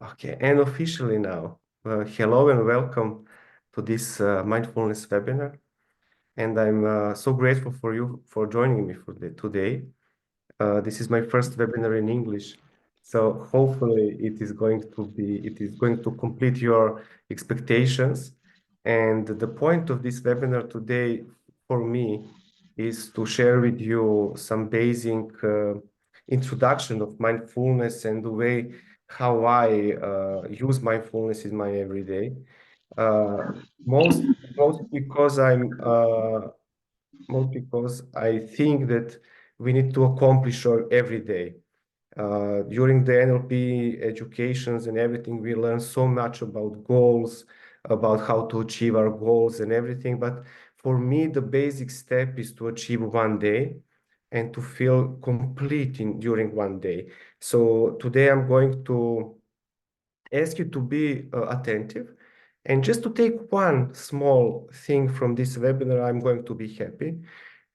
Okay, and officially now, hello and welcome to this mindfulness webinar. And I'm so grateful for you for joining me for today. This is my first webinar in English, so hopefully it is going to complete your expectations. And the point of this webinar today for me is to share with you some basic introduction of mindfulness and the way how I use mindfulness in my everyday. Uh, most most because I'm most because I think that we need to accomplish every day. During the NLP educations and everything, we learn so much about goals, about how to achieve our goals and everything. But for me, the basic step is to achieve one day and to feel complete during one day. So today I'm going to ask you to be attentive and just to take one small thing from this webinar. I'm going to be happy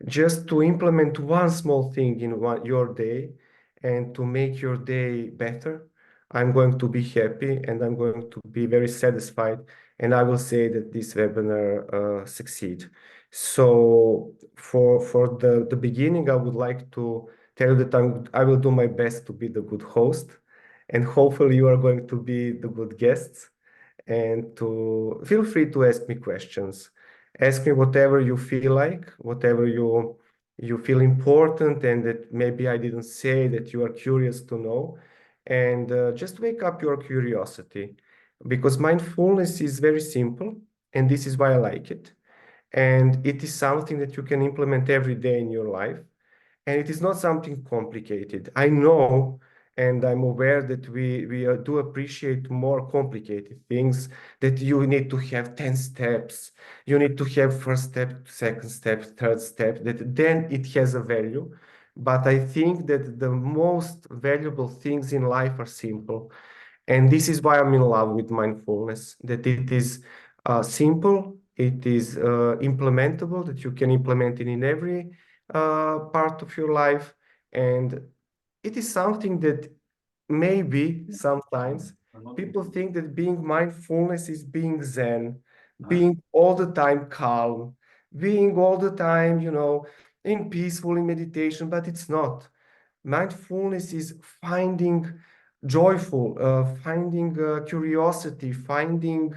just to implement one small thing in your day and to make your day better. I'm going to be happy and I'm going to be very satisfied, and I will say that this webinar succeed. So for the beginning, I would like to tell you that I will do my best to be the good host, and hopefully you are going to be the good guests, and to feel free to ask me questions. Ask me whatever you feel like, whatever you feel important and that maybe I didn't say that you are curious to know. And just wake up your curiosity, because mindfulness is very simple, and this is why I like it. And it is something that you can implement every day in your life. And it is not something complicated. I know, and I'm aware that we do appreciate more complicated things, that you need to have 10 steps, you need to have first step, second step, third step, that then it has a value. But I think that the most valuable things in life are simple. And this is why I'm in love with mindfulness, that it is simple, it is implementable, that you can implement it in every part of your life. And it is something that maybe sometimes people think that being mindfulness is being Zen, being all the time calm, being all the time, in peaceful in meditation, but it's not. Mindfulness is finding joyful, finding curiosity, finding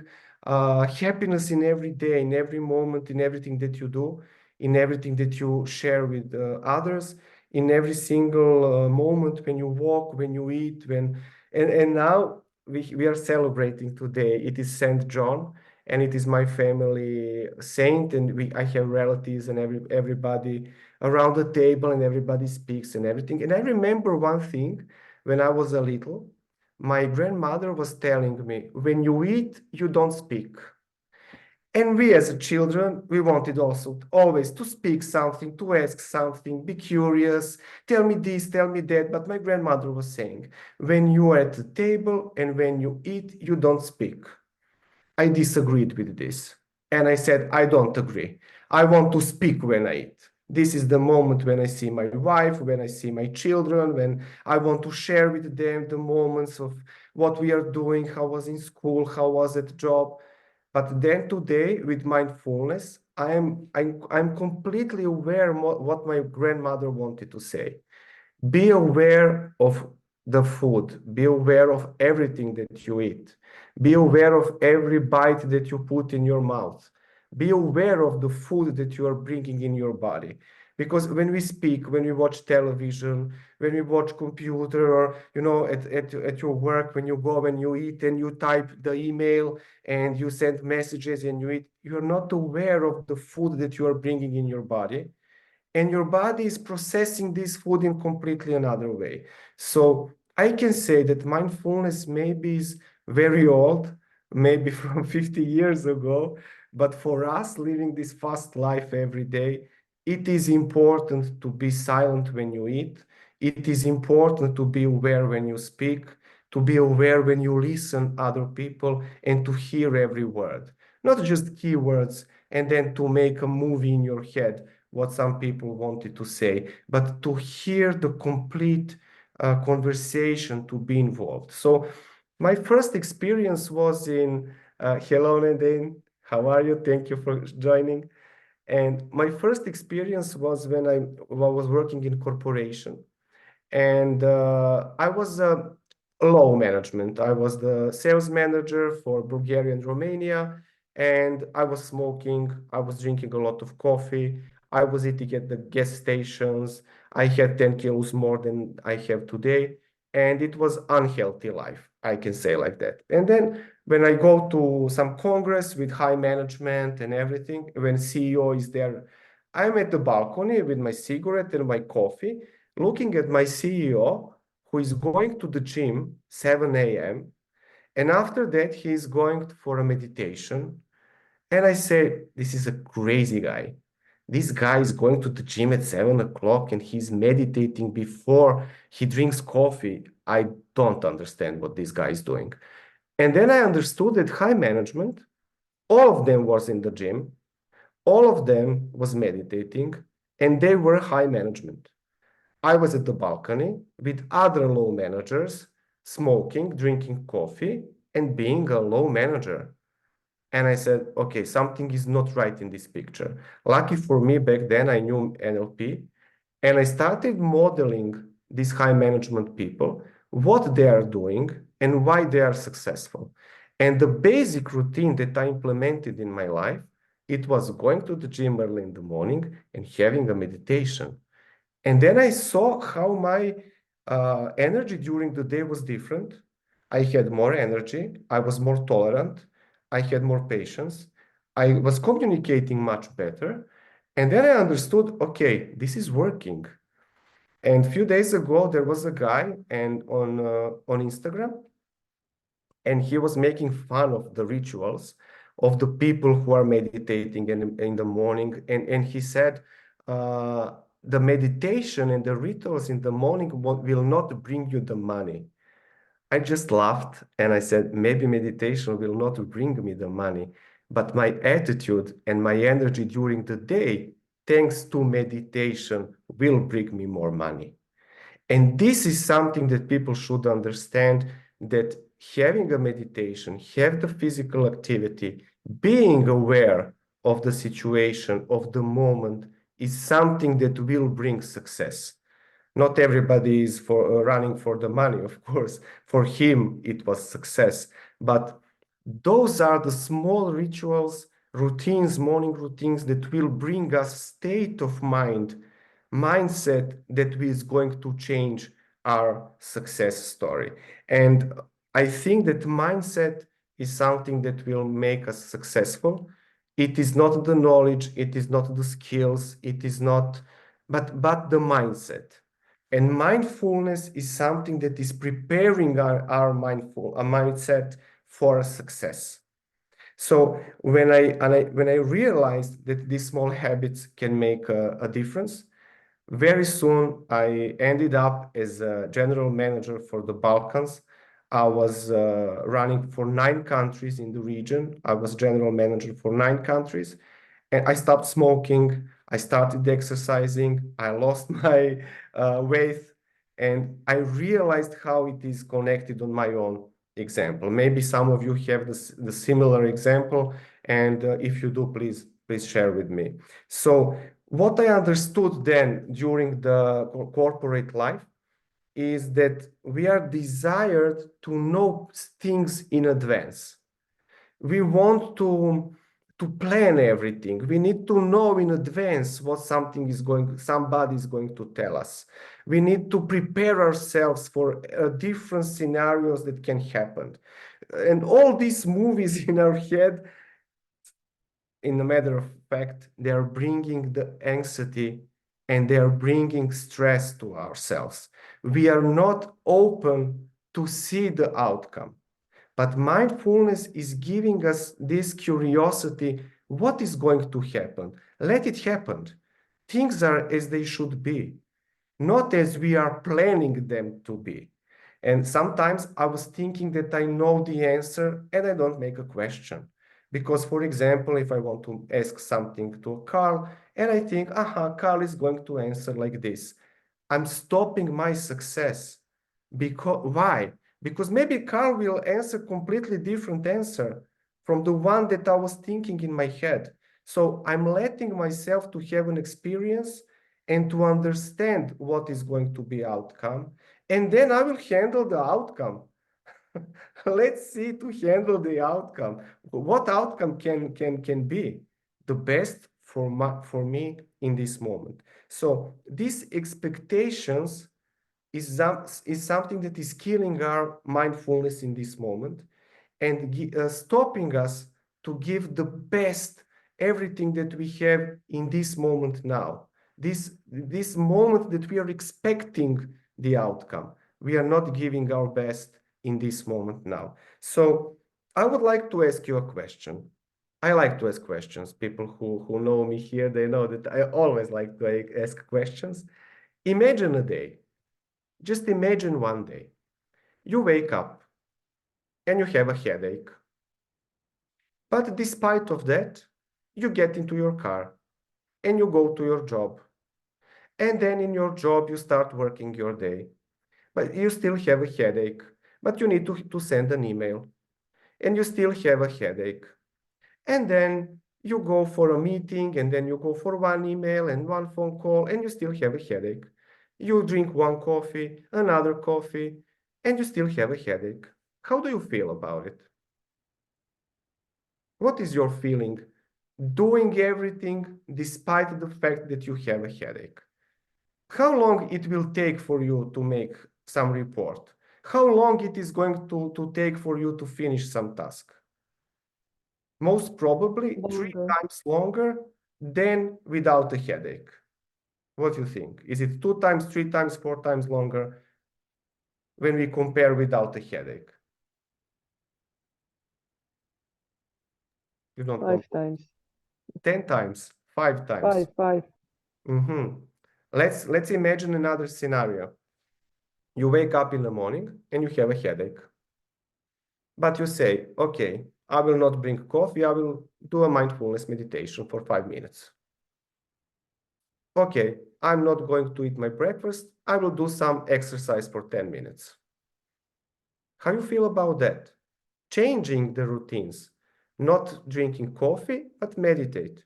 happiness in every day, in every moment, in everything that you do, in everything that you share with others, in every single moment when you walk, when you eat, and now we are celebrating today. It is Saint John, and it is my family saint, and I have relatives and everybody around the table, and everybody speaks and everything. And I remember one thing when I was a little, my grandmother was telling me, when you eat, you don't speak. And we as children, we wanted also always to speak something, to ask something, be curious, tell me this, tell me that. But my grandmother was saying, when you are at the table and when you eat, you don't speak. I disagreed with this. And I said, I don't agree. I want to speak when I eat. This is the moment when I see my wife, when I see my children, when I want to share with them the moments of what we are doing, how was in school, how was at job. But then today, with mindfulness, I'm completely aware what my grandmother wanted to say. Be aware of the food. Be aware of everything that you eat. Be aware of every bite that you put in your mouth. Be aware of the food that you are bringing in your body. Because when we speak, when we watch television, when we watch computer, or at your work, when you go and you eat and you type the email and you send messages and you eat, you're not aware of the food that you are bringing in your body, and your body is processing this food in completely another way. So I can say that mindfulness maybe is very old, maybe from 50 years ago, but for us living this fast life every day, it is important to be silent when you eat. It is important to be aware when you speak, to be aware when you listen other people, and to hear every word, not just keywords, and then to make a movie in your head what some people wanted to say, but to hear the complete conversation, to be involved. So My first experience was in, hello Nadine, how are you? Thank you for joining. And my first experience was when I was working in corporation. And I was low management. I was the sales manager for Bulgaria and Romania, and I was smoking. I was drinking a lot of coffee. I was eating at the gas stations. I had 10 kilos more than I have today, and it was unhealthy life, I can say like that. And then when I go to some congress with high management and everything, when CEO is there, I'm at the balcony with my cigarette and my coffee, looking at my CEO who is going to the gym 7 a.m. and after that he is going for a meditation. And I say, this is a crazy guy. This guy is going to the gym at 7 o'clock and he's meditating before he drinks coffee. I don't understand what this guy is doing. And then I understood that high management, all of them was in the gym, all of them was meditating, and they were high management. I was at the balcony with other low managers, smoking, drinking coffee, and being a low manager. And I said, okay, something is not right in this picture. Lucky for me, back then I knew NLP, and I started modeling these high management people, what they are doing and why they are successful. And the basic routine that I implemented in my life, it was going to the gym early in the morning and having a meditation. And then I saw how my energy during the day was different. I had more energy. I was more tolerant. I had more patience. I was communicating much better. And then I understood, okay, this is working. And a few days ago, there was a guy and on Instagram, and he was making fun of the rituals of the people who are meditating in the morning. And he said, the meditation and the rituals in the morning will not bring you the money. I just laughed and I said, maybe meditation will not bring me the money, but my attitude and my energy during the day, thanks to meditation, will bring me more money. And this is something that people should understand, that having a meditation, have the physical activity, being aware of the situation, of the moment, is something that will bring success. Not everybody is for running for the money, of course. For him, it was success. But those are the small rituals, routines, morning routines that will bring us state of mind, mindset that is going to change our success story. And I think that mindset is something that will make us successful. It is not the knowledge, it is not the skills, it is not, but the mindset. And mindfulness is something that is preparing our mindset for success. So when I realized that these small habits can make a difference, very soon I ended up as a general manager for the Balkans. I was running for 9 countries in the region. I was general manager for 9 countries. And I stopped smoking. I started exercising. I lost my weight. And I realized how it is connected on my own example. Maybe some of you have the similar example. And if you do, please share with me. So what I understood then during the corporate life is that we are desired to know things in advance. We want to plan everything. We need to know in advance what somebody is going to tell us. We need to prepare ourselves for different scenarios that can happen. And all these movies in our head, in a matter of fact, they are bringing the anxiety and they are bringing stress to ourselves. We are not open to see the outcome. But mindfulness is giving us this curiosity. What is going to happen? Let it happen. Things are as they should be, not as we are planning them to be. And sometimes I was thinking that I know the answer and I don't make a question. Because, for example, if I want to ask something to Carl and I think, Carl is going to answer like this, I'm stopping my success. Because why? Because maybe Carl will answer completely different answer from the one that I was thinking in my head. So I'm letting myself to have an experience and to understand what is going to be outcome. And then I will handle the outcome. Let's see to handle the outcome. What outcome can be the best for me in this moment? So these expectations is something that is killing our mindfulness in this moment and stopping us to give the best everything that we have in this moment now. This moment that we are expecting the outcome. We are not giving our best in this moment now. So I would like to ask you a question. I like to ask questions. People who know me here, they know that I always like to ask questions. Imagine a day. Just imagine one day. You wake up and you have a headache. But despite of that, you get into your car and you go to your job. And then in your job, you start working your day. But you still have a headache. But you need to send an email. And you still have a headache. And then you go for a meeting, and then you go for one email and one phone call, and you still have a headache. You drink one coffee, another coffee, and you still have a headache. How do you feel about it? What is your feeling doing everything despite the fact that you have a headache? How long it will take for you to make some report? How long it is going to take for you to finish some task? Most probably three Longer. times longer than without a headache. What do you think? Is it 2 times, 3 times, 4 times longer when we compare without a headache? You don't want 5 times. 10 times, 5 times. Five. Mm-hmm. Let's imagine another scenario. You wake up in the morning and you have a headache. But you say, okay, I will not drink coffee. I will do a mindfulness meditation for 5 minutes. Okay, I'm not going to eat my breakfast. I will do some exercise for 10 minutes. How you feel about that? Changing the routines, not drinking coffee, but meditate.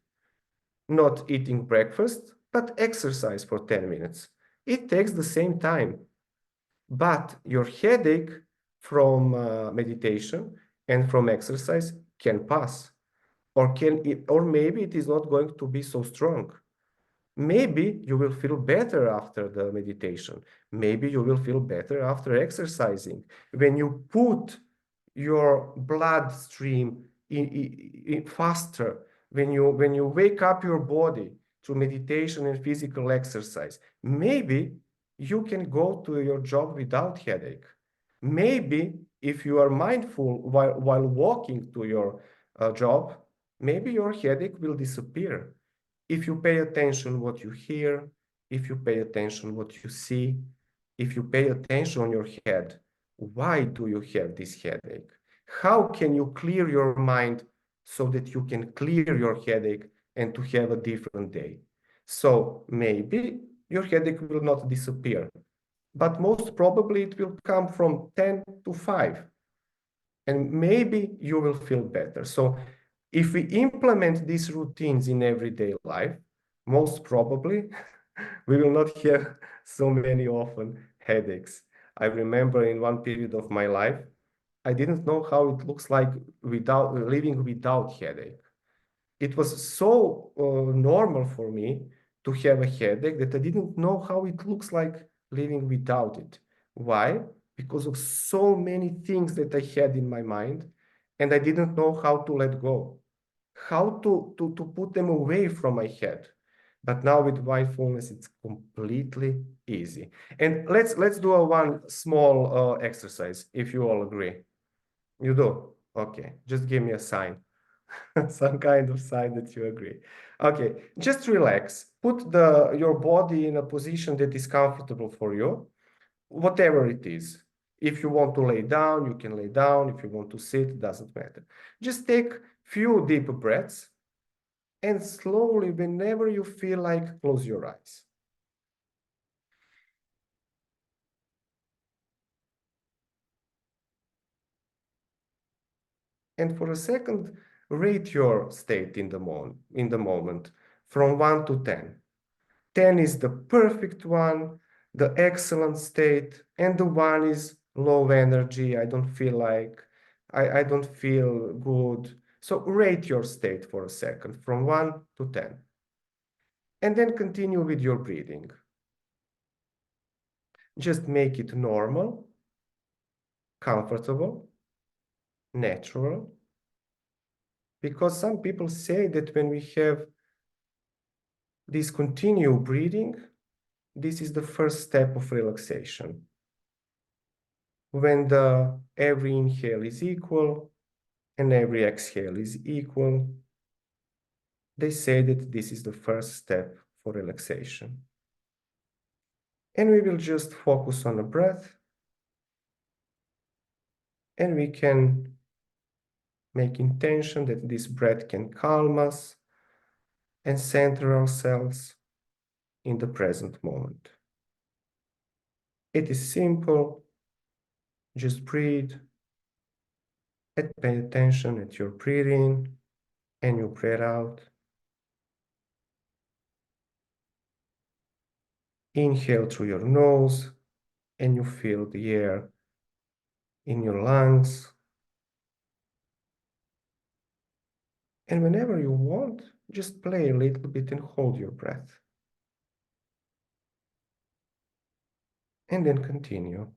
Not eating breakfast, but exercise for 10 minutes. It takes the same time, but your headache from meditation and from exercise can pass, or maybe it is not going to be so strong. Maybe you will feel better after the meditation. Maybe you will feel better after exercising. When you put your bloodstream in faster, when you wake up your body through meditation and physical exercise, maybe you can go to your job without headache. Maybe if you are mindful while walking to your job, maybe your headache will disappear. If you pay attention what you hear, if you pay attention what you see, if you pay attention on your head, why do you have this headache? How can you clear your mind so that you can clear your headache and to have a different day? So maybe your headache will not disappear, but most probably it will come from 10 to 5. And maybe you will feel better. So if we implement these routines in everyday life, most probably we will not have so many often headaches. I remember in one period of my life, I didn't know how it looks like without living without headache. It was so normal for me to have a headache that I didn't know how it looks like living without it. Why? Because of so many things that I had in my mind, and I didn't know how to let go, how to put them away from my head. But now with mindfulness, it's completely easy. And let's do a one small exercise, if you all agree. You do? Okay, just give me a sign. Some kind of sign that you agree. Okay, just relax. Put your body in a position that is comfortable for you, whatever it is. If you want to lay down, you can lay down. If you want to sit, doesn't matter. Just take few deep breaths and slowly, whenever you feel like, close your eyes. And for a second, rate your state in the moment from 1 to 10. 10 is the perfect one, the excellent state, and the 1 is low energy. I don't feel like, I don't feel good. So rate your state for a second from 1 to 10. And then continue with your breathing. Just make it normal, comfortable, natural. Because some people say that when we have this continued breathing, this is the first step of relaxation. When every inhale is equal and every exhale is equal, they say that this is the first step for relaxation. And we will just focus on the breath, and we can make intention that this breath can calm us and center ourselves in the present moment. It is simple. Just breathe and pay attention at your breathing and your breath out. Inhale through your nose and you feel the air in your lungs. And whenever you want, just play a little bit and hold your breath. And then continue.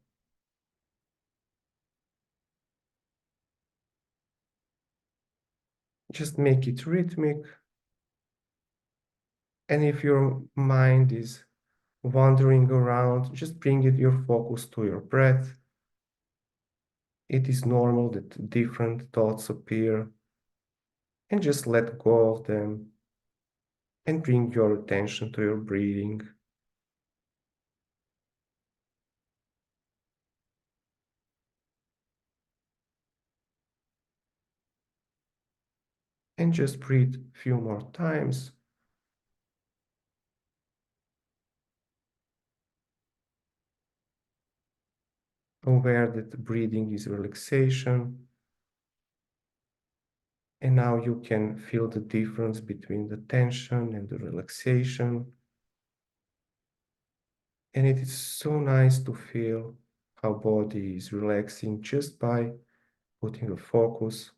Just make it rhythmic. And if your mind is wandering around, just bring your focus to your breath. It is normal that different thoughts appear, and just let go of them and bring your attention to your breathing. And just breathe a few more times. Aware that the breathing is relaxation. And now you can feel the difference between the tension and the relaxation. And it is so nice to feel how body is relaxing just by putting a focus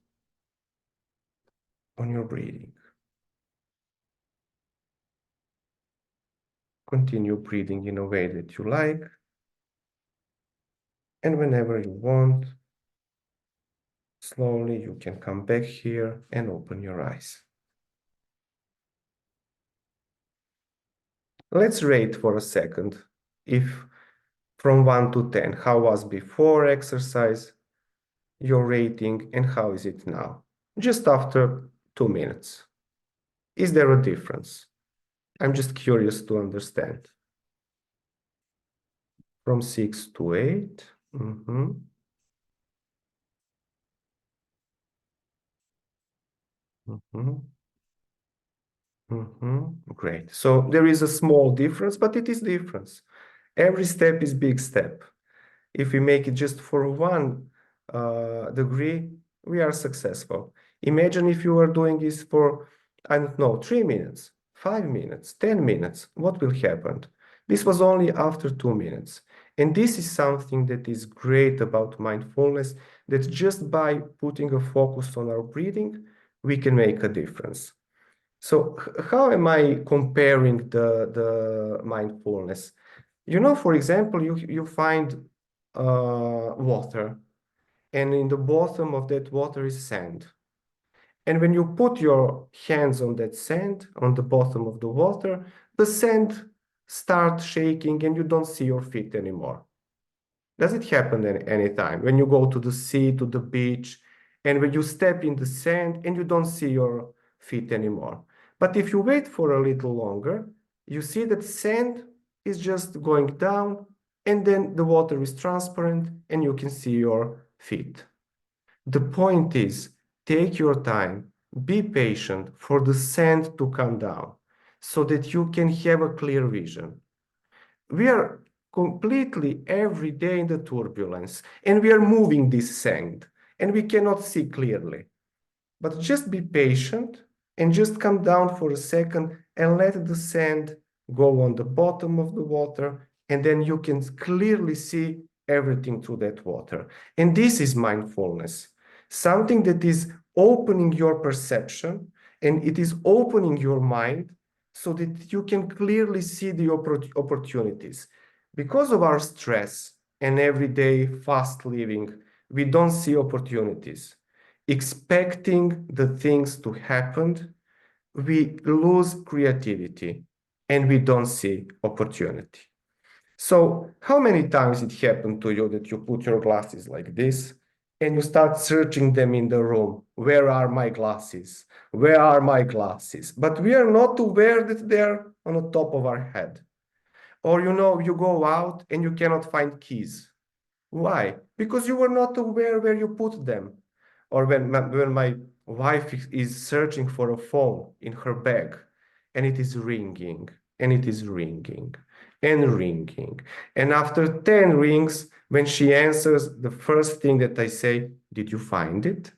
on your breathing. Continue breathing in a way that you like. And whenever you want, slowly you can come back here and open your eyes. Let's rate for a second. If from 1 to 10, how was before exercise, your rating, and how is it now? Just after 2 minutes. Is there a difference? I'm just curious to understand. From 6 to 8. Mm-hmm. Mm-hmm. Mm-hmm. Great. So there is a small difference, but it is difference. Every step is big step. If we make it just for 1 degree, we are successful. Imagine if you are doing this for, I don't know, 3 minutes, 5 minutes, 10 minutes, what will happen? This was only after 2 minutes. And this is something that is great about mindfulness, that just by putting a focus on our breathing, we can make a difference. So how am I comparing the mindfulness? You know, for example, you find water, and in the bottom of that water is sand. And when you put your hands on that sand, on the bottom of the water, the sand starts shaking and you don't see your feet anymore. Does it happen any time? When you go to the sea, to the beach, and when you step in the sand and you don't see your feet anymore. But if you wait for a little longer, you see that sand is just going down, and then the water is transparent and you can see your feet. The point is, take your time, be patient for the sand to come down so that you can have a clear vision. We are completely every day in the turbulence, and we are moving this sand, and we cannot see clearly. but just be patient and just come down for a second and let the sand go on the bottom of the water, and then you can clearly see everything through that water. And this is mindfulness, something that is opening your perception and it is opening your mind so that you can clearly see the opportunities. Because of our stress and everyday fast living, we don't see opportunities. Expecting the things to happen, we lose creativity and we don't see opportunity. So how many times it happened to you that you put your glasses like this and you start searching them in the room? Where are my glasses? Where are my glasses? But we are not aware that they're on the top of our head. Or you go out and you cannot find keys. Why? Because you were not aware where you put them. Or when my wife is searching for a phone in her bag and it is ringing and it is ringing and ringing. And after 10 rings, when she answers, the first thing that I say, did you find it?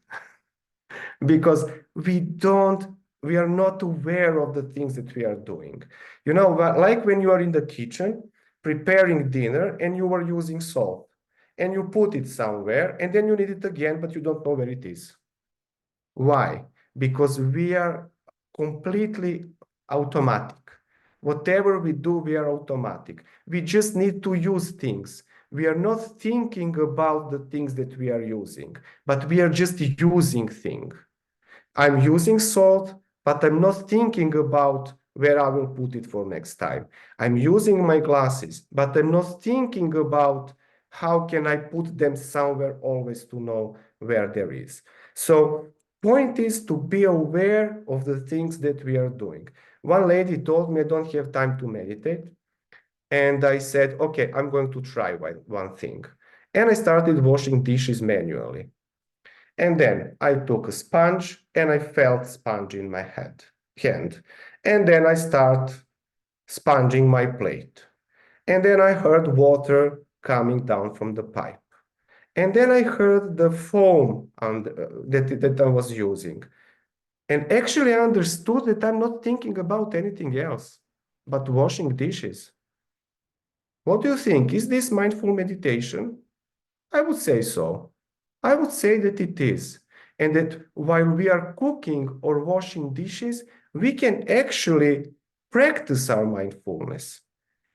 Because we are not aware of the things that we are doing. Like when you are in the kitchen preparing dinner and you are using salt and you put it somewhere and then you need it again, but you don't know where it is. Why? Because we are completely automatic. Whatever we do, we are automatic. We just need to use things. We are not thinking about the things that we are using, but we are just using things. I'm using salt, but I'm not thinking about where I will put it for next time. I'm using my glasses, but I'm not thinking about how can I put them somewhere always to know where there is. So point is to be aware of the things that we are doing. One lady told me I don't have time to meditate. And I said, okay, I'm going to try one thing. And I started washing dishes manually. And then I took a sponge and I felt sponge in my hand. And then I start sponging my plate. And then I heard water coming down from the pipe. And then I heard the foam that I was using. And actually I understood that I'm not thinking about anything else but washing dishes. What do you think? Is this mindful meditation? I would say so. I would say that it is. And that while we are cooking or washing dishes, we can actually practice our mindfulness.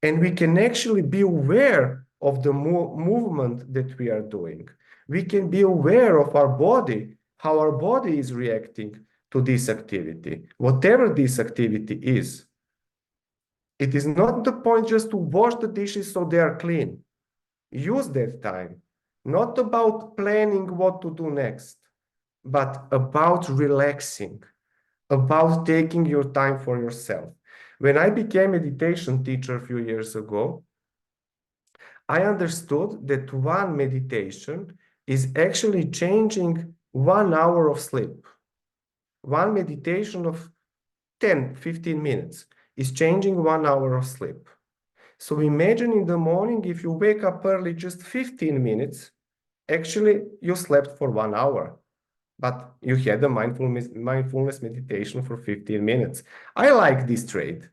And we can actually be aware of the movement that we are doing. We can be aware of our body, how our body is reacting to this activity, whatever this activity is. It is not the point just to wash the dishes so they are clean. Use that time, not about planning what to do next, but about relaxing, about taking your time for yourself. When I became a meditation teacher a few years ago, I understood that one meditation is actually changing 1 hour of sleep. One meditation of 10, 15 minutes is changing 1 hour of sleep. So imagine in the morning, if you wake up early, just 15 minutes, actually you slept for 1 hour, but you had a mindfulness meditation for 15 minutes. I like this trade.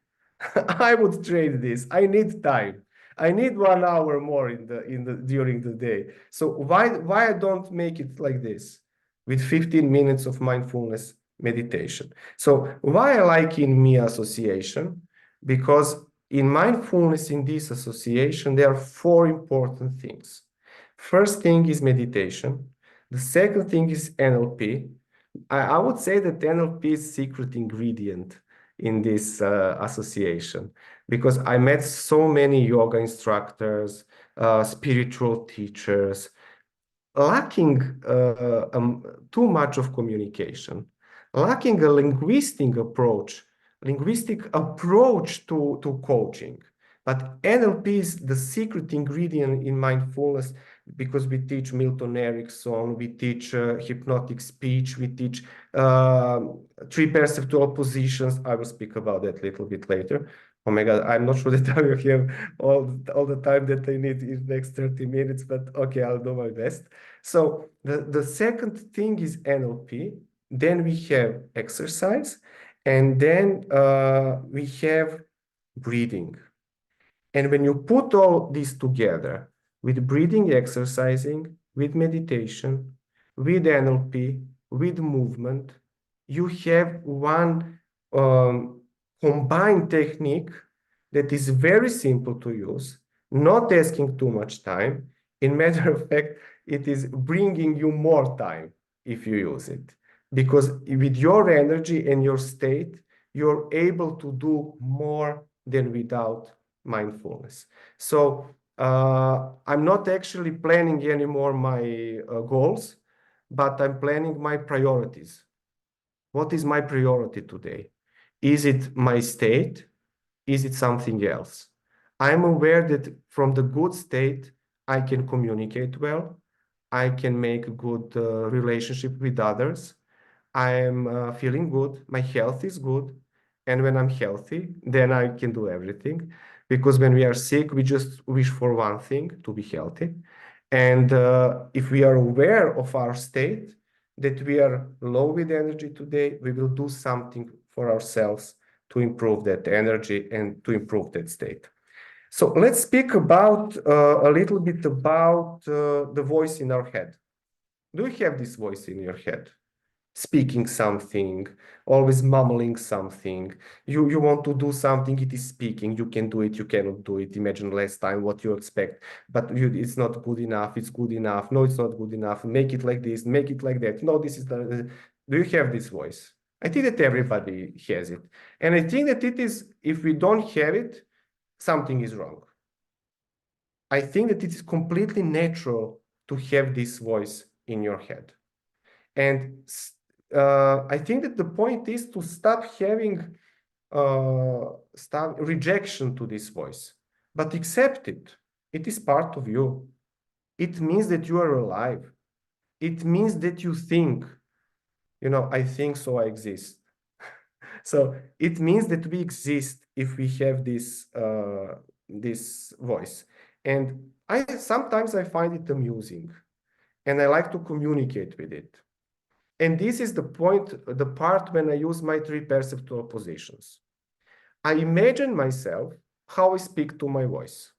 I would trade this. I need time. I need 1 hour more during the day. So why I don't make it like this with 15 minutes of mindfulness meditation? So why I like in MIA association? Because in mindfulness in this association, there are 4 important things. First thing is meditation. The second thing is NLP. I would say that NLP is secret ingredient in this association because I met so many yoga instructors, spiritual teachers, lacking too much of communication, lacking a linguistic approach to coaching. But NLP is the secret ingredient in mindfulness because we teach Milton Erickson, we teach hypnotic speech, we teach uh, 3 perceptual positions. I will speak about that a little bit later. Oh my God, I'm not sure that I will have all the time that I need in the next 30 minutes, but okay, I'll do my best. So the second thing is NLP. then we have exercise, and then we have breathing. And when you put all this together with breathing, exercising, with meditation, with NLP, with movement, you have one combined technique that is very simple to use, not asking too much time. In matter of fact, it is bringing you more time if you use it. Because with your energy and your state, you're able to do more than without mindfulness. So I'm not actually planning anymore my goals, but I'm planning my priorities. What is my priority today? Is it my state? Is it something else? I'm aware that from the good state, I can communicate well. I can make a good relationship with others. I am feeling good. My health is good. And when I'm healthy, then I can do everything. Because when we are sick, we just wish for one thing, to be healthy. And if we are aware of our state, that we are low with energy today, we will do something for ourselves to improve that energy and to improve that state. So let's speak about a little bit about the voice in our head. Do you have this voice in your head? Speaking something, always mumbling something. You want to do something, it is speaking. You can do it, you cannot do it. Imagine last time what you expect, but it's not good enough. It's good enough. No, it's not good enough. Make it like this, make it like that. No, this is the. Do you have this voice? I think that everybody has it. And I think that it is, if we don't have it, something is wrong. I think that it is completely natural to have this voice in your head. And I think that the point is to stop having rejection to this voice, but accept it. It is part of you. It means that you are alive. It means that you think, I think, so I exist. So it means that we exist if we have this voice. And sometimes I find it amusing, and I like to communicate with it. And this is the part when I use my three perceptual positions. I imagine myself how I speak to my voice.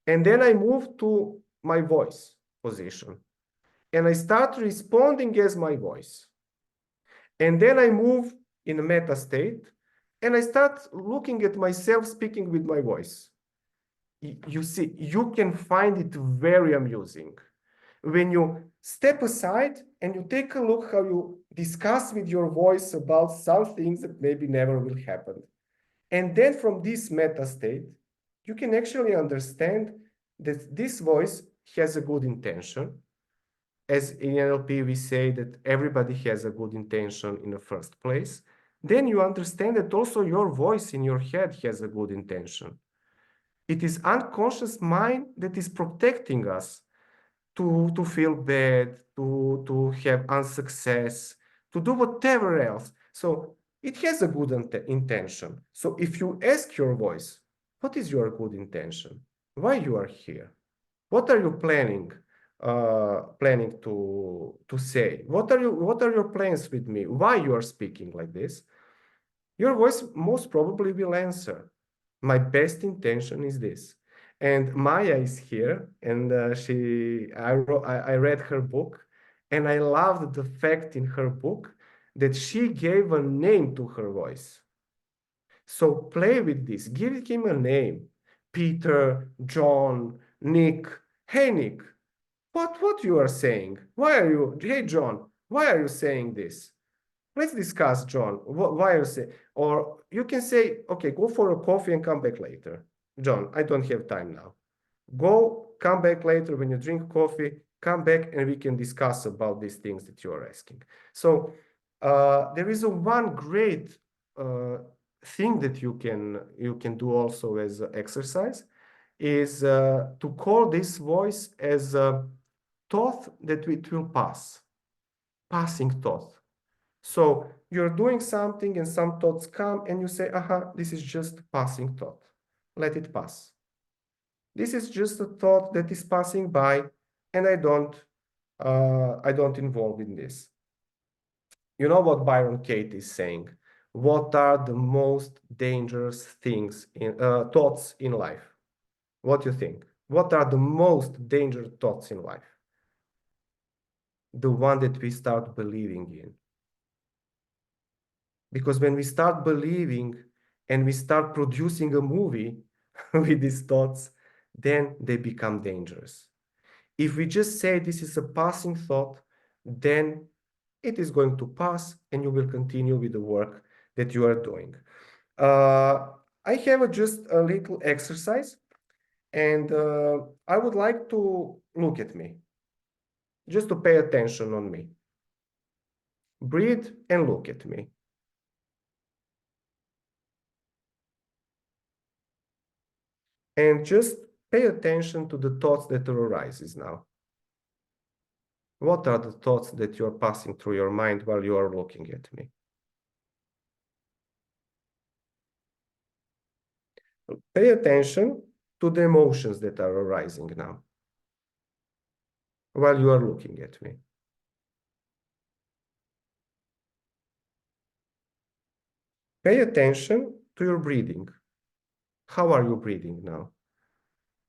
And then I move to my voice position. And I start responding as my voice. And then I move in a meta state. And I start looking at myself speaking with my voice. You see, you can find it very amusing when you step aside and you take a look how you discuss with your voice about some things that maybe never will happen. And then from this meta state, you can actually understand that this voice has a good intention. As in NLP, we say that everybody has a good intention in the first place. Then you understand that also your voice in your head has a good intention. It is unconscious mind that is protecting us to feel bad, to have unsuccess, to do whatever else. So it has a good intention. So if you ask your voice, what is your good intention? Why you are here? What are you planning to say? What are your plans with me? Why you are speaking like this? Your voice most probably will answer. My best intention is this. And Maya is here, and I read her book, and I loved the fact in her book that she gave a name to her voice. So play with this, give him a name. Peter, John, Nick. Hey, Nick, what you are saying? Hey, John, why are you saying this? Let's discuss, John. Why you say? Or you can say, okay, go for a coffee and come back later. John, I don't have time now. Go, come back later when you drink coffee, come back and we can discuss about these things that you are asking. So there is one great thing that you can do also as exercise is to call this voice as a thought that it will pass, passing thought. So you're doing something and some thoughts come and you say, aha, this is just passing thought. Let it pass. This is just a thought that is passing by and I don't involve in this. You know what Byron Katie is saying? What are the most dangerous things in thoughts in life? What do you think? What are the most dangerous thoughts in life? The one that we start believing in. Because when we start believing and we start producing a movie with these thoughts, then they become dangerous. If we just say this is a passing thought, then it is going to pass and you will continue with the work that you are doing. I have just a little exercise, and I would like to look at me, just to pay attention on me. Breathe and look at me. And just pay attention to the thoughts that arises now. What are the thoughts that you are passing through your mind while you are looking at me? Pay attention to the emotions that are arising now while you are looking at me. Pay attention to your breathing. How are you breathing now?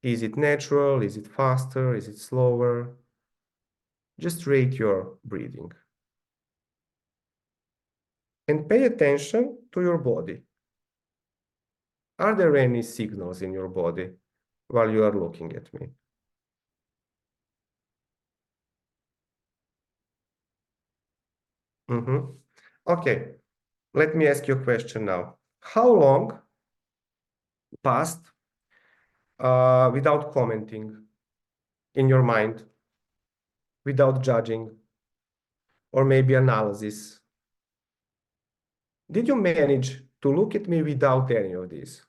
Is it natural? Is it faster? Is it slower? Just rate your breathing. And pay attention to your body. Are there any signals in your body while you are looking at me? Okay, let me ask you a question now. How long passed without commenting in your mind, without judging, or maybe analysis? Did you manage to look at me without any of this?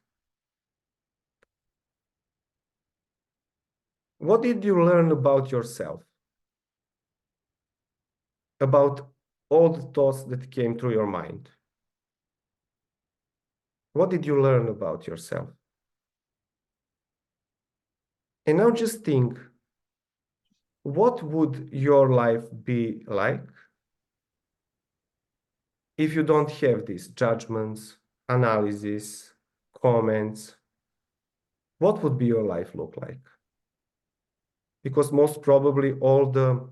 What did you learn about yourself? About all the thoughts that came through your mind? What did you learn about yourself? And now just think, what would your life be like if you don't have these judgments, analysis, comments? What would be your life look like? Because most probably all the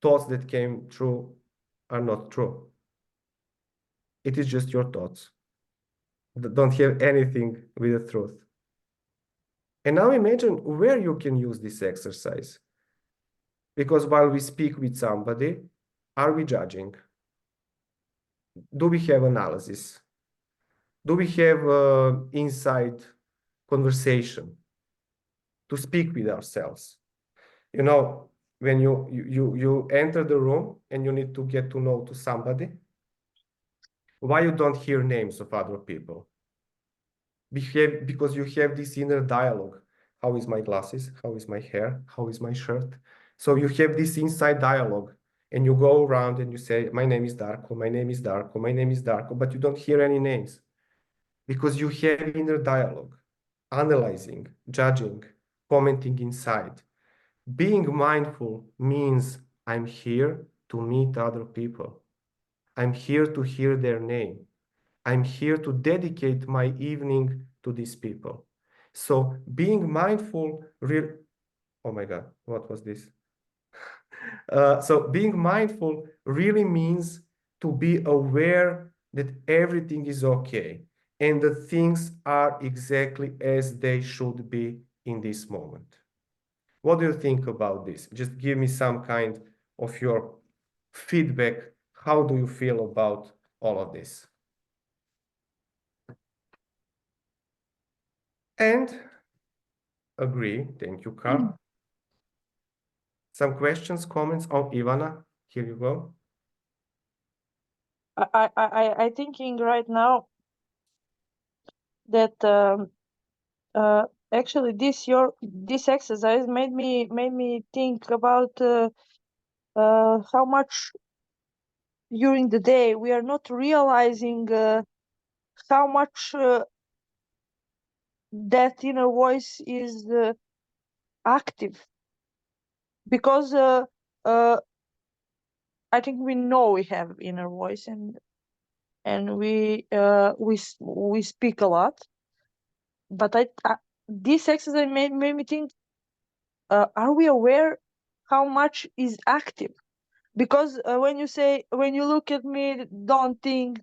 thoughts that came through are not true. It is just your thoughts that don't have anything with the truth. And now imagine where you can use this exercise. Because while we speak with somebody, are we judging? Do we have analysis? Do we have inside conversation to speak with ourselves? You know, when you enter the room and you need to get to know to somebody, why you don't hear names of other people? Because you have this inner dialogue. How is my glasses? How is my hair? How is my shirt? So you have this inside dialogue and you go around and you say, my name is Darko, my name is Darko, my name is Darko, but you don't hear any names because you have inner dialogue, analyzing, judging, commenting inside. Being mindful means I'm here to meet other people. I'm here to hear their name. I'm here to dedicate my evening to these people. So being mindful, oh my God, what was this? So being mindful really means to be aware that everything is okay and that things are exactly as they should be in this moment. What do you think about this? Just give me some kind of your feedback. How do you feel about all of this? And agree. Thank you, Carl. Some questions, comments? Oh, Ivana, here you go. I thinking right now that actually this exercise made me think about how much during the day we are not realizing how much that inner voice is active, because I think we know we have inner voice, and we speak a lot. But this exercise made me think: are we aware how much is active? Because when you look at me, don't think,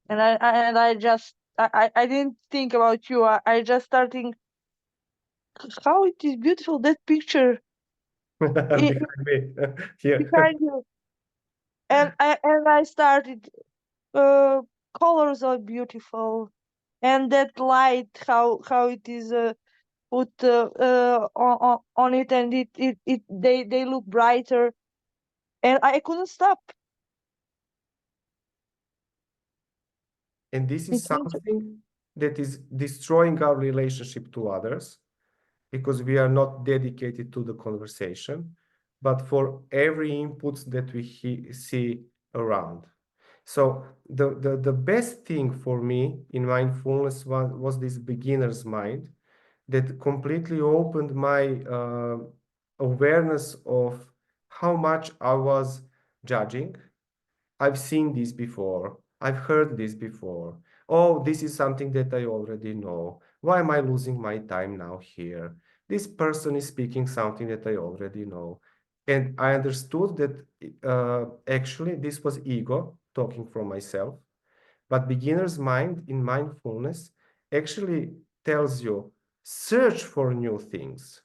I didn't think about you. I just starting how it is beautiful, that picture Behind me. Here. behind you, and I started. Uh, Colors are beautiful, and that light, how it is put on it, and they look brighter, and I couldn't stop. And this is It means something that is destroying our relationship to others because we are not dedicated to the conversation, but for every input that we see around. So the best thing for me in mindfulness was this beginner's mind that completely opened my awareness of how much I was judging. I've seen this before. I've heard this before. Oh, this is something that I already know. Why am I losing my time now here? This person is speaking something that I already know. And I understood that actually this was ego talking from myself. But beginner's mind in mindfulness actually tells you search for new things.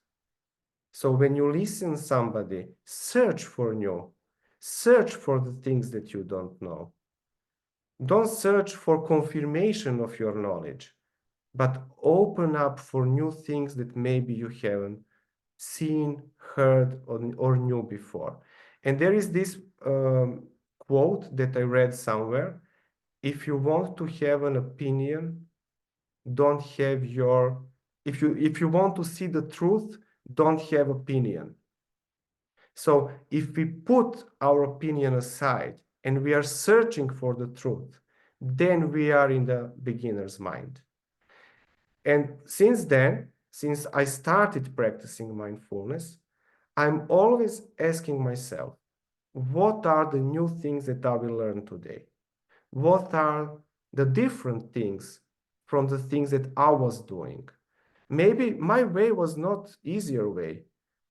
So when you listen somebody, search for new, search for the things that you don't know. Don't search for confirmation of your knowledge, but open up for new things that maybe you haven't seen, heard, or knew before. And there is this quote that I read somewhere. If you want to have an opinion, don't have your, if you want to see the truth, don't have opinion. So if we put our opinion aside and we are searching for the truth, then we are in the beginner's mind. And since then, since I started practicing mindfulness, I'm always asking myself, what are the new things that I will learn today? What are the different things from the things that I was doing? Maybe my way was not easier way.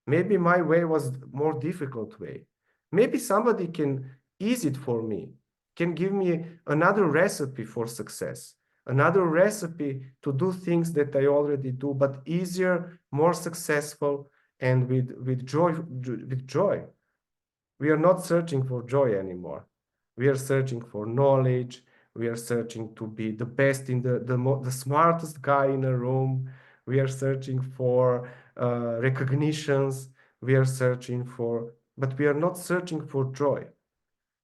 Maybe my way was more difficult way. Maybe somebody can ease it for me, can give me another recipe for success, another recipe to do things that I already do, but easier, more successful, and with joy, with joy. We are not searching for joy anymore. We are searching for knowledge. We are searching to be the best in the smartest guy in a room. We are searching for recognitions. We are searching for, but we are not searching for joy,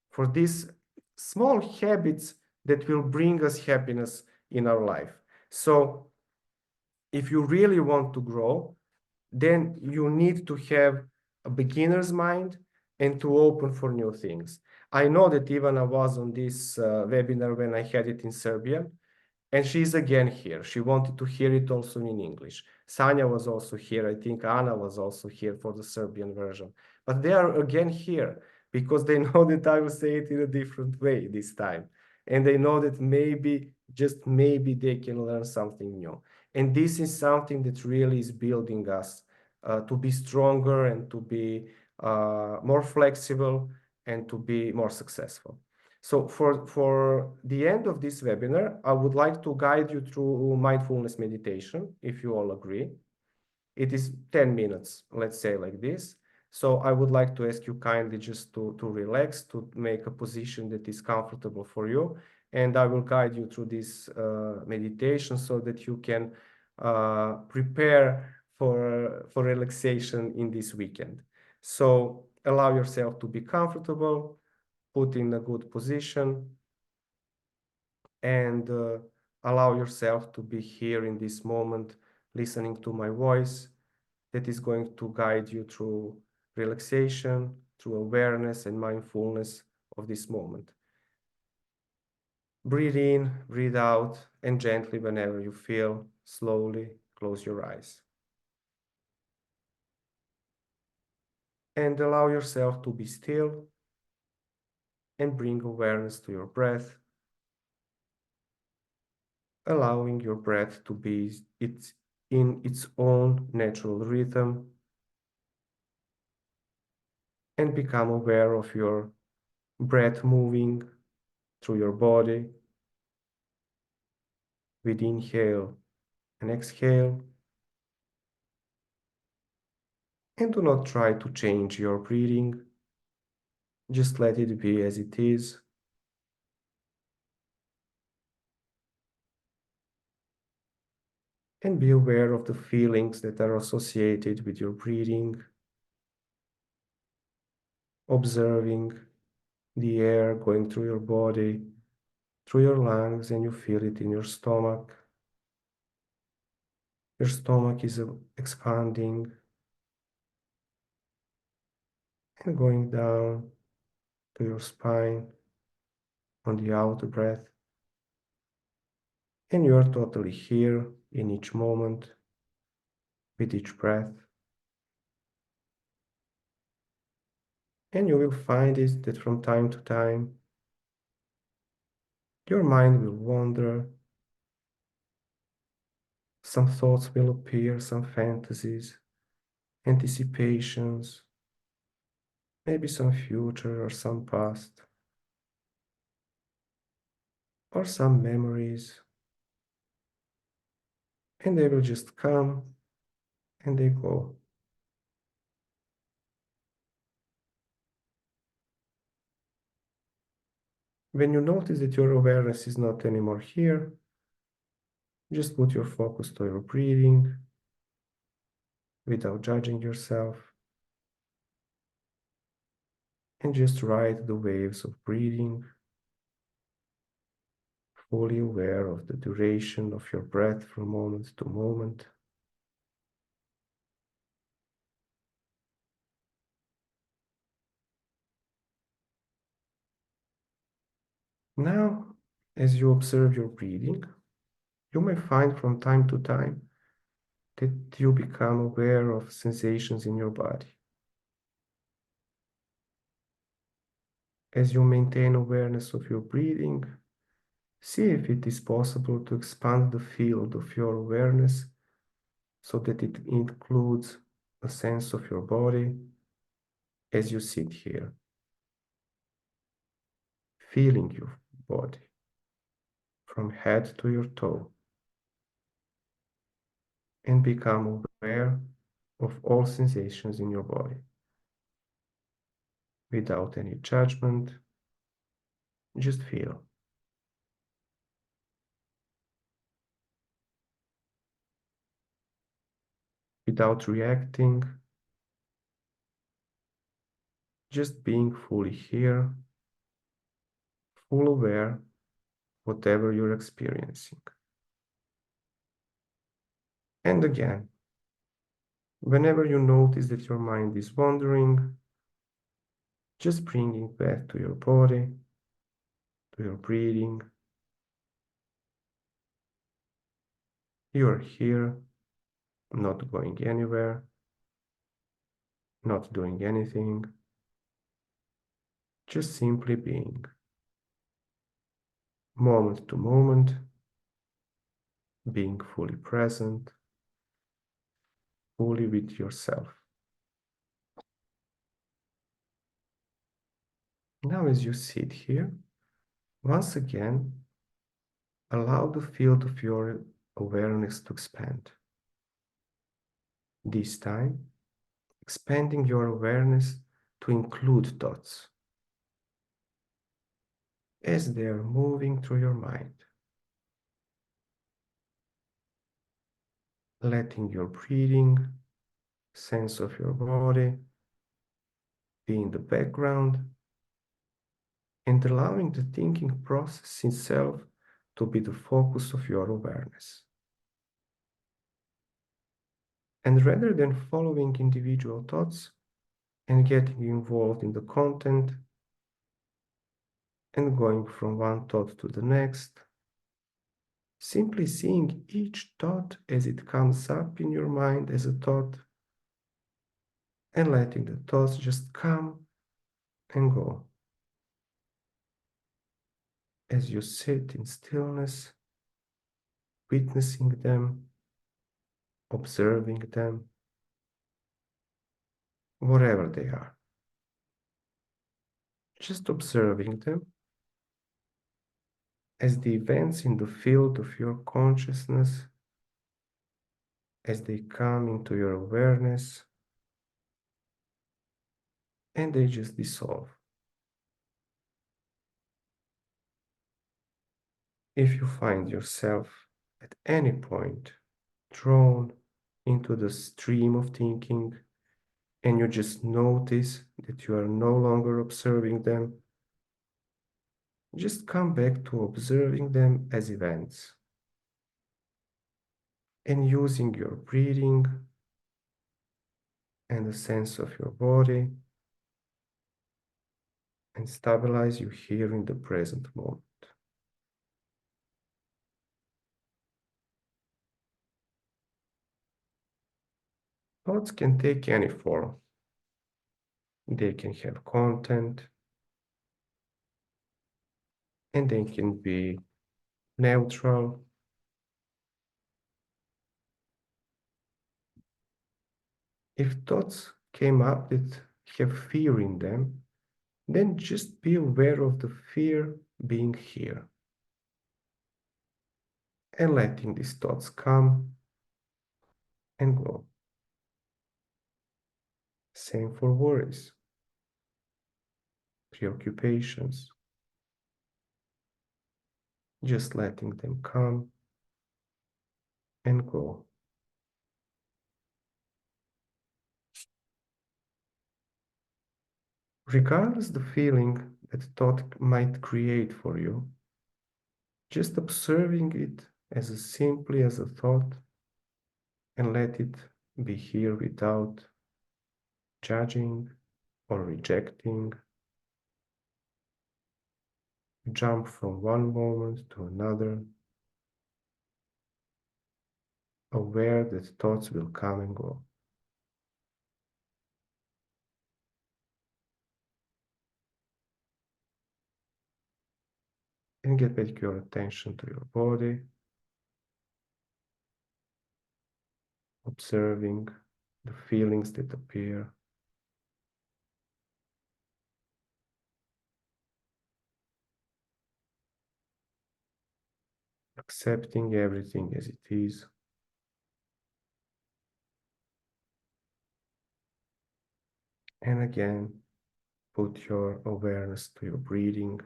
for these small habits that will bring us happiness in our life. So if you really want to grow, then you need to have a beginner's mind and to open for new things. I know that Ivana was on this webinar when I had it in Serbian, and she's again here. She wanted to hear it also in English. Sanja was also here. I think Anna was also here for the Serbian version. But they are again here because they know that I will say it in a different way this time. And they know that maybe, just maybe, they can learn something new. And this is something that really is building us to be stronger and to be more flexible and to be more successful. So for the end of this webinar, I would like to guide you through mindfulness meditation, if you all agree. It is 10 minutes, let's say like this. So I would like to ask you kindly just to relax, to make a position that is comfortable for you. And I will guide you through this meditation so that you can prepare for relaxation in this weekend. So allow yourself to be comfortable, put in a good position, and allow yourself to be here in this moment, listening to my voice that is going to guide you through relaxation, through awareness and mindfulness of this moment. Breathe in, breathe out, and gently, whenever you feel, slowly close your eyes. And allow yourself to be still and bring awareness to your breath, allowing your breath to be in its own natural rhythm, and become aware of your breath moving through your body with inhale and exhale. And do not try to change your breathing, just let it be as it is. And be aware of the feelings that are associated with your breathing, observing the air going through your body, through your lungs, and you feel it in your stomach. Your stomach is expanding and going down to your spine on the out breath. And you are totally here in each moment, with each breath. And you will find it that from time to time, your mind will wander, some thoughts will appear, some fantasies, anticipations, maybe some future or some past, or some memories, and they will just come and they go. When you notice that your awareness is not anymore here, just put your focus to your breathing without judging yourself, and just ride the waves of breathing, fully aware of the duration of your breath from moment to moment. Now, as you observe your breathing, you may find from time to time that you become aware of sensations in your body. As you maintain awareness of your breathing, see if it is possible to expand the field of your awareness so that it includes a sense of your body as you sit here, feeling your body from head to your toe, and become aware of all sensations in your body without any judgment. Just feel. Without reacting, just being fully here, full aware, whatever you're experiencing. And again, whenever you notice that your mind is wandering, just bring it back to your body, to your breathing. You are here, not going anywhere, not doing anything, just simply being, moment to moment, being fully present, fully with yourself. Now, as you sit here, once again, allow the field of your awareness to expand. This time, expanding your awareness to include thoughts as they are moving through your mind. Letting your breathing, sense of your body be in the background, and allowing the thinking process itself to be the focus of your awareness. And rather than following individual thoughts and getting involved in the content and going from one thought to the next, simply seeing each thought as it comes up in your mind as a thought and letting the thoughts just come and go. as you sit in stillness, witnessing them, observing them, whatever they are. Just observing them as the events in the field of your consciousness, as they come into your awareness, and they just dissolve. If you find yourself at any point drawn into the stream of thinking, and you just notice that you are no longer observing them, just come back to observing them as events and using your breathing and the sense of your body and stabilize you here in the present moment. Thoughts can take any form. They can have content and they can be neutral. If thoughts came up that have fear in them, then just be aware of the fear being here and letting these thoughts come and go. Same for worries, preoccupations, just letting them come and go. Regardless the feeling that thought might create for you, just observing it as simply as a thought and let it be here without judging or rejecting. Jump from one moment to another, aware that thoughts will come and go. And get back your attention to your body, observing the feelings that appear. Accepting everything as it is. And again, put your awareness to your breathing,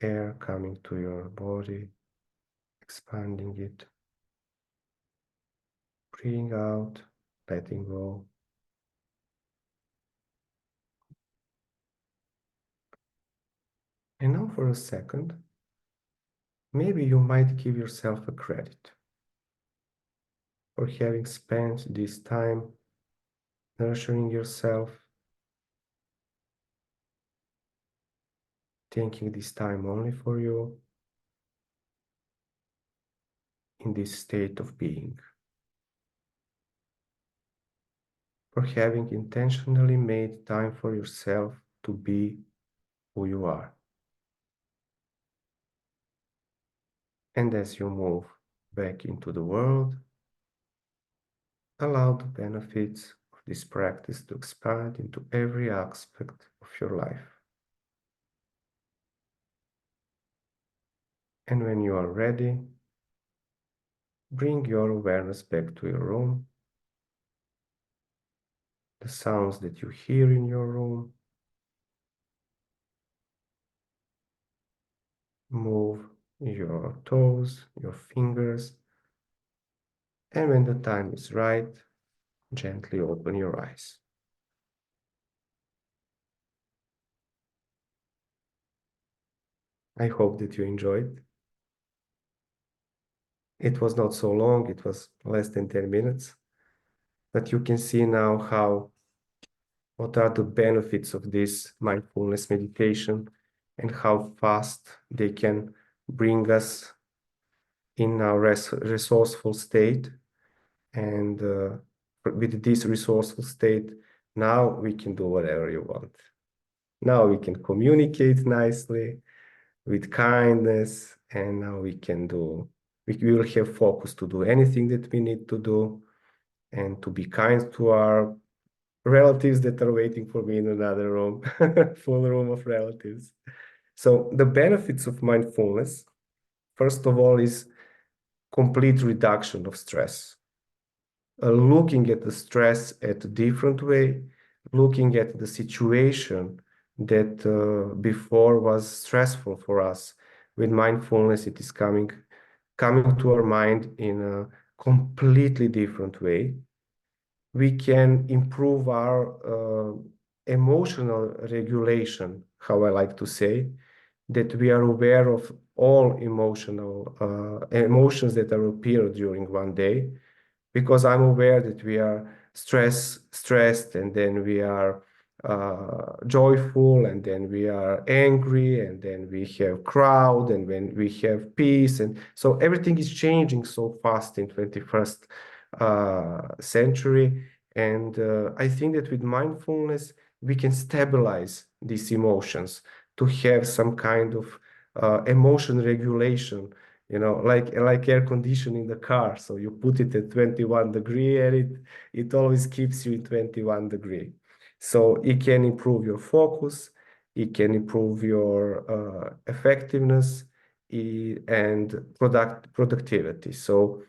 air coming to your body, expanding it, breathing out, letting go. And now for a second, maybe you might give yourself a credit for having spent this time nurturing yourself, taking this time only for you in this state of being, for having intentionally made time for yourself to be who you are. And as you move back into the world, allow the benefits of this practice to expand into every aspect of your life. And when you are ready, bring your awareness back to your room, the sounds that you hear in your room. Move your toes, your fingers, and when the time is right, gently open your eyes. I hope that you enjoyed. It was not so long, it was less than 10 minutes, but you can see now what are the benefits of this mindfulness meditation and how fast they can bring us in our resourceful state. And with this resourceful state, now we can do whatever you want. Now we can communicate nicely with kindness, and now we will have focus to do anything that we need to do, and to be kind to our relatives that are waiting for me in another room, full room of relatives. So the benefits of mindfulness, first of all, is complete reduction of stress. Looking at the stress at a different way, looking at the situation that before was stressful for us. With mindfulness, it is coming to our mind in a completely different way. We can improve our emotional regulation, how I like to say, that we are aware of all emotions that are appear during one day, because I'm aware that we are stressed, and then we are joyful, and then we are angry, and then we have crowd, and when we have peace. And so everything is changing so fast in 21st century. And I think that with mindfulness, we can stabilize these emotions to have some kind of emotion regulation, like air conditioning in the car. So you put it at 21 degree, and it always keeps you in 21 degree. So it can improve your focus, it can improve your effectiveness, and productivity. So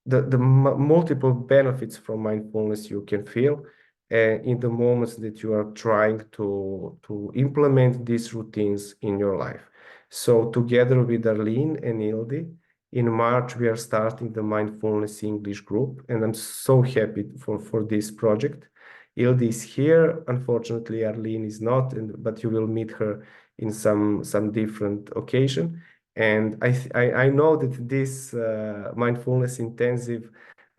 the multiple benefits from mindfulness you can feel in the moments that you are trying to implement these routines in your life. So together with Arlene and Ildi, in March, we are starting the Mindfulness English group, and I'm so happy for this project. Ildi is here. Unfortunately, Arlene is not, but you will meet her in some different occasion. And I know that this mindfulness intensive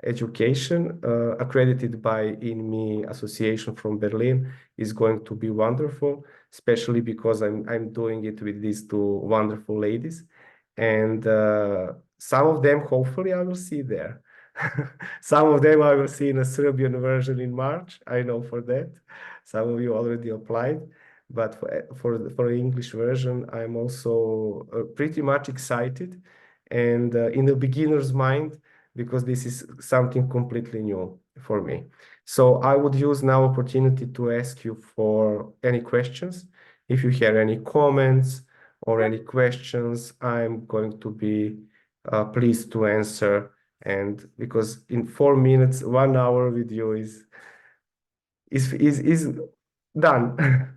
education accredited by INME Association from Berlin is going to be wonderful, especially because I'm doing it with these two wonderful ladies. And some of them, hopefully, I will see there. Some of them I will see in a Serbian version in March. I know for that. Some of you already applied. But for the English version, I'm also pretty much excited, and in the beginner's mind, because this is something completely new for me. So I would use now opportunity to ask you for any questions. If you have any comments or any questions, I'm going to be pleased to answer. And because in 4 minutes, 1 hour with you is done.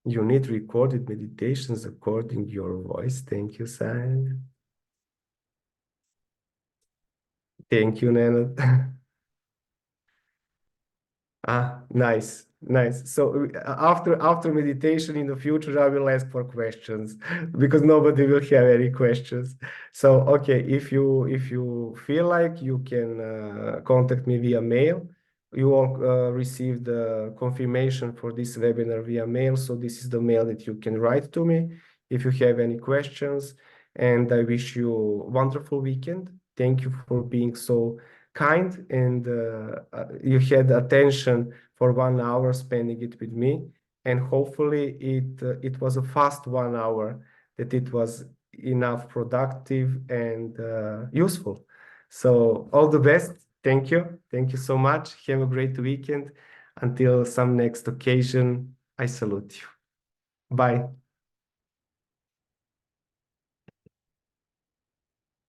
You need recorded meditations according to your voice. Thank you, Sai. Thank you, Nana. Nice, nice. So after meditation in the future, I will ask for questions because nobody will have any questions. So okay, if you feel like, you can contact me via mail. You all received the confirmation for this webinar via mail. So this is the mail that you can write to me if you have any questions. And I wish you a wonderful weekend. Thank you for being so kind, and you had attention for 1 hour spending it with me, and hopefully it was a fast 1 hour, that it was enough productive and useful. So all the best. Thank you so much. Have a great weekend. Until some next occasion, I salute you. Bye.